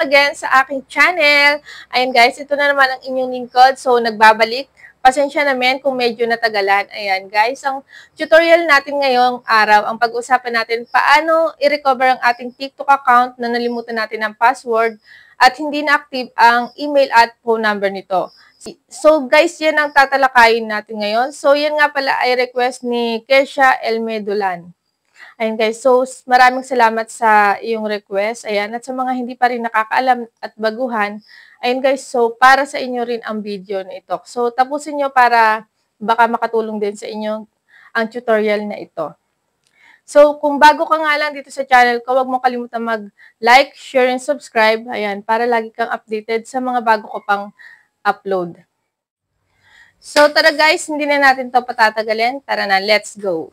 again sa aking channel. Ayan guys, ito na naman ang inyong lingkod. So, nagbabalik. Pasensya namin kung medyo natagalan. Ayan guys, ang tutorial natin ngayong araw, ang pag-usapan natin paano i-recover ang ating TikTok account na nalimutan natin ang password at hindi na active ang email at phone number nito. So guys, yan ang tatalakayin natin ngayon. So yan nga pala ay request ni Kesha Elmedulan. Ayan guys, so maraming salamat sa iyong request. Ayan, at sa mga hindi pa rin nakakaalam at baguhan, ayan guys, so para sa inyo rin ang video na ito. So tapusin nyo para baka makatulong din sa inyo ang tutorial na ito. So kung bago ka nga lang dito sa channel ko, huwag mo kalimutan mag-like, share, and subscribe. Ayan, para lagi kang updated sa mga bago ko pang upload. So tara guys, hindi na natin to patatagalin. Tara na, let's go!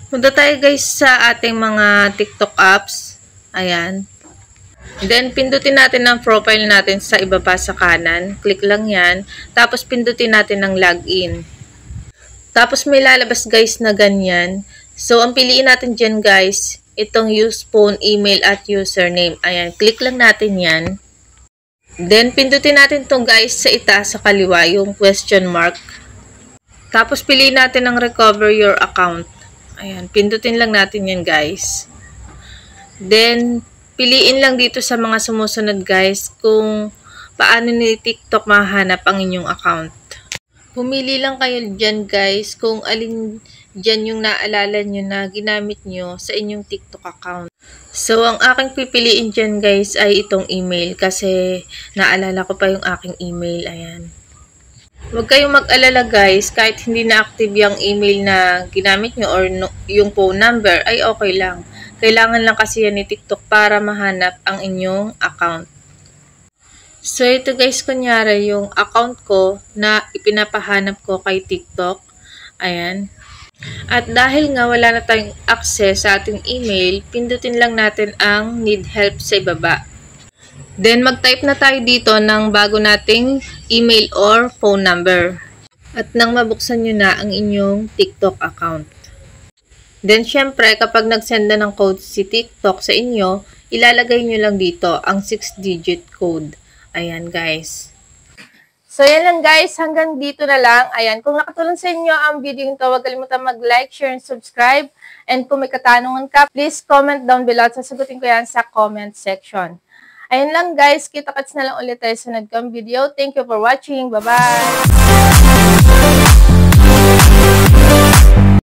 Punta tayo guys sa ating mga TikTok apps. Ayan. Then, pindutin natin ang profile natin sa ibaba sa kanan. Click lang yan. Tapos, pindutin natin ang login. Tapos, may lalabas guys na ganyan. So, ang piliin natin dyan guys, itong use phone, email, at username. Ayan. Click lang natin yan. Then, pindutin natin itong guys sa itaas sa kaliwa, yung question mark. Tapos, piliin natin ang recover your account. Ayan, pindutin lang natin yan guys. Then, piliin lang dito sa mga sumusunod guys kung paano ni TikTok mahanap ang inyong account. Pumili lang kayo dyan guys kung alin dyan yung naalala nyo na ginamit nyo sa inyong TikTok account. So, ang aking pipiliin dyan guys ay itong email kasi naalala ko pa yung aking email. Ayan. Huwag kayong mag-alala guys, kahit hindi na active yung email na ginamit nyo or yung phone number, ay okay lang. Kailangan lang kasi yan ni TikTok para mahanap ang inyong account. So ito guys, kunyari yung account ko na ipinapahanap ko kay TikTok. Ayan. At dahil nga wala na tayong access sa ating email, pindutin lang natin ang need help sa ibaba. Then, mag-type na tayo dito ng bago nating email or phone number. At nang mabuksan nyo na ang inyong TikTok account. Then, syempre, kapag nag-send na ng code si TikTok sa inyo, ilalagay nyo lang dito ang 6-digit code. Ayan, guys. So, yan lang guys. Hanggang dito na lang. Ayan, kung nakatulong sa inyo ang video nito, huwag kalimutan mag-like, share, and subscribe. And kung may katanungan ka, please comment down below at sasagutin ko yan sa comment section. Ayun lang guys, kita-kits na lang ulit tayo sa sunod kong video. Thank you for watching. Bye-bye!